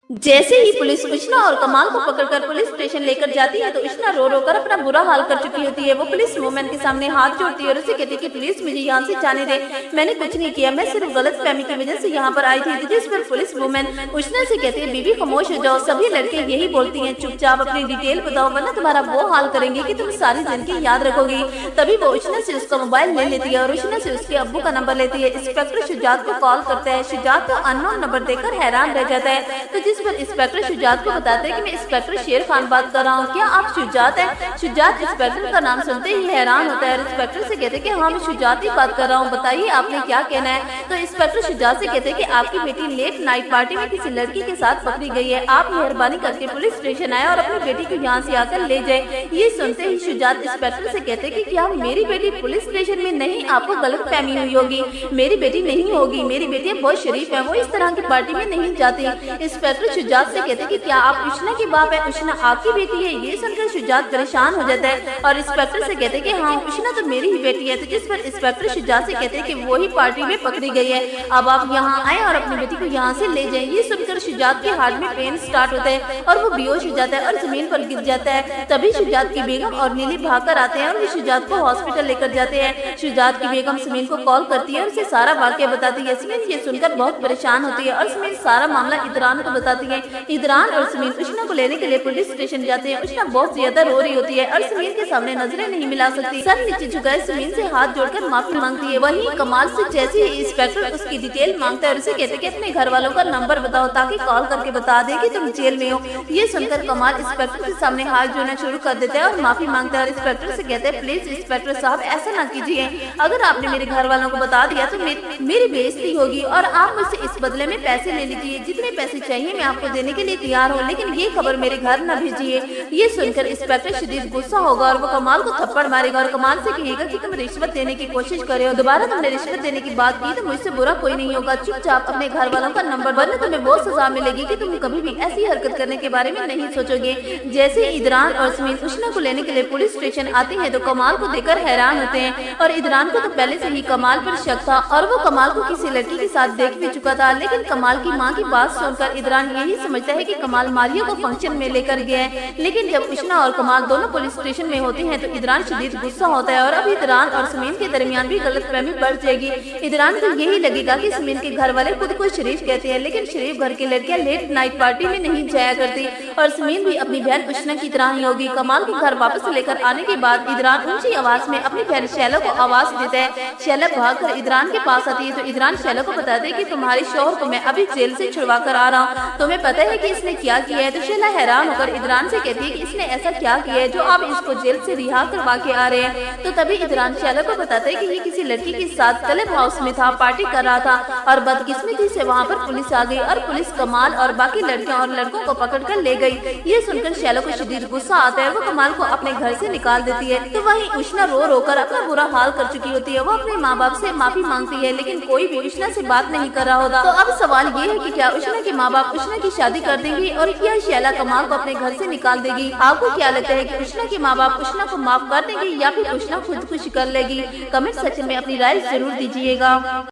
जैसे ही पुलिस उष्णा और कमाल को पकड़कर पुलिस स्टेशन लेकर जाती है तो उष्णा रो रो कर अपना बुरा हाल कर चुकी होती है। वो पुलिस वुमेन के सामने हाथ जोड़ती है और उसे कहती है कि प्लीज मुझे यहाँ से जाने दे, मैंने कुछ नहीं किया, मैं सिर्फ गलत फहमी की वजह से यहाँ पर आई थी। जिस पर पुलिस वुमेन उष्णा से कहती है बीबी खामोश हो जाओ, सभी लड़के यही बोलती हैं, चुपचाप अपनी डिटेल बताओ वरना तुम्हारा वो हाल करेंगे कि तुम सारी जिंदगी याद रखोगी। तभी वो उष्णा से उसका मोबाइल ले लेती है और उष्णा से उसके अब्बू का नंबर लेती है। इंस्पेक्टर शुजात को कॉल करता है। शुजात तो अननोन नंबर देकर हैरान रह जाता है। तो जिस पर इंस्पेक्टर शुजात को बताते हैं कि मैं इंस्पेक्टर शेर खान बात कर रहा हूँ, क्या आप शुजात हैं? शुजात इंस्पेक्टर का नाम सुनते ही हैरान होता है और इंस्पेक्टर से कहते हैं कि हाँ मैं शुजात ही बात कर रहा हूँ, बताइए आपने क्या कहना है। तो इंस्पेक्टर शुजात से कहते हैं कि आपकी बेटी लेट नाइट पार्टी में किसी लड़की के साथ पकड़ी गई है, आप मेहरबानी करके पुलिस स्टेशन आए और अपनी बेटी को यहाँ से आकर ले जाए। ये सुनते ही शुजात इंस्पेक्टर से कहते हैं कि क्या मेरी बेटी पुलिस स्टेशन में नहीं, आपको गलत फहमी हुई होगी, मेरी बेटी नहीं होगी, मेरी बेटी बहुत शरीफ है, वो इस तरह की पार्टी में नहीं जाती। इंस्पेक्टर शुजात से कहते कि क्या आप उष्णा के बाप है, उष्णा आपकी बेटी है? ये सुनकर शुजात परेशान हो जाता है और इंस्पेक्टर से कहते कि हाँ उष्णा तो मेरी ही बेटी है। तो जिस पर इंस्पेक्टर शुजात से कहते हैं कि वो ही पार्टी में पकड़ी गई है, अब आप यहाँ आए और अपनी बेटी को यहाँ से ले जाएं। ये सुनकर शुजात के हार्ट में पेन स्टार्ट होता है और वो बेहोश हो जाता है और जमीन पर गिर जाता है। तभी शुजात की बेगम और नीली भागकर आते हैं और वो शुजात को हॉस्पिटल लेकर जाते हैं। शुजात की बेगम समीन को कॉल करती है और उसे सारा वाकया बताती है। समीन ये सुनकर बहुत परेशान होती है और समीन सारा मामला इदरान को बताती है। इदरान और समीन उष्णा को लेने के लिए पुलिस स्टेशन जाते हैं। उष्णा बहुत ज्यादा रो रही होती है और समीन के सामने नजरें नहीं मिला सकती, सर नीचे झुकाए समीन से हाथ जोड़कर माफी मांगती है। वहीं कमाल से जैसे ही इंस्पेक्टर उसकी डिटेल मांगता है और उसे कहते हैं कि अपने घर वालों का नंबर बताओ ताकि कॉल करके बता दे कि तुम जेल में हो। ये सुनकर कमाल इंस्पेक्टर के सामने हाथ जोड़ना शुरू कर देता है और माफी मांगता है और इंस्पेक्टर से कहते हैं प्लीज इंस्पेक्टर साहब ऐसा ना कीजिए, अगर आपने मेरे घर वालों को बता दिया तो मेरी बेइज्जती होगी और आप मुझसे इस बदले में पैसे ले लीजिए, जितने पैसे चाहिए मैं आपको देने के लिए तैयार हूँ, लेकिन ये खबर मेरे घर न भेजिए। ये सुनकर इंस्पेक्टर शदीद गुस्सा होगा और वो कमाल को थप्पड़ मारेगा और कमाल से कहेगा कि तुम रिश्वत देने की कोशिश करे हो, दोबारा तुमने रिश्वत देने की बात की तो मुझसे बुरा कोई नहीं होगा, चुपचाप अपने घर वालों का नंबर, वरना तुम्हें वो सजा मिलेगी कि तुम कभी भी ऐसी हरकत करने के बारे में नहीं सोचोगे। जैसे इदरान और समीन उष्णा को लेने के लिए पुलिस स्टेशन आते हैं तो कमाल को देखकर हैरान होते हैं और इदरान को तो पहले से ही कमाल पर शक था और वो कमाल को किसी लड़की के साथ देख भी चुका था। लेकिन कमाल की माँ की बात सुनकर इदरान यही समझता है कि कमाल मारिया को फंक्शन में लेकर गया है। लेकिन जब उष्णा और कमाल दोनों पुलिस स्टेशन में होते हैं तो इदरान शदीद गुस्सा होता है और अब इदरान और समीन के दरमियान भी गलतफहमी बढ़ जाएगी। इदरान को यही लगेगा कि समीन के घर वाले खुद को शरीफ कहते हैं, लेकिन शरीफ घर की लड़कियां लेट नाइट पार्टी में नहीं जाया करती और समीन भी अपनी बहन उष्णा की तरह ही होगी। कमाल को घर वापस लेकर आने के बाद इदरान ऊंची आवाज में अपनी बहन शैला को आवाज देता है। शैला भागकर इदरान के पास आती है तो इदरान शैला को बताते हैं कि तुम्हारे शौहर को मैं अभी जेल से छुड़वा कर आ रहा हूँ, तुम्हें पता है कि इसने क्या किया है? तो शैला हैरान होकर इदरान से कहती है कि इसने ऐसा क्या किया है जो आप इसको जेल से रिहा करवा के आ रहे हैं? तो तभी इदरान शैला को बताते हैं कि ये किसी लड़की के साथ क्लब हाउस में था, पार्टी कर रहा था और बदकिस्मती से वहाँ पर पुलिस आ गई और पुलिस कमाल और बाकी लड़कियों और लड़कों को पकड़ कर ले गई। ये सुनकर शैला को शदीद गुस्सा आता है, वो कमाल को अपने घर से निकाल देती है। तो वहीं उष्णा रो रो कर अपना बुरा हाल कर चुकी होती है। वो अपने माँ बाप से माफी मांगती है लेकिन कोई भी उष्णा से बात नहीं कर रहा होता। तो अब सवाल ये है कि क्या उष्णा के माँ बाप उष्णा की शादी कर देंगे और क्या शैला कमाल को अपने घर से निकाल देगी? आपको क्या लगता है कि उष्णा के माँ बाप उष्णा को माफ कर देंगे या फिर उष्णा खुदकुशी कर लेगी? कमेंट सेक्शन में अपनी राय जरूर दीजिएगा।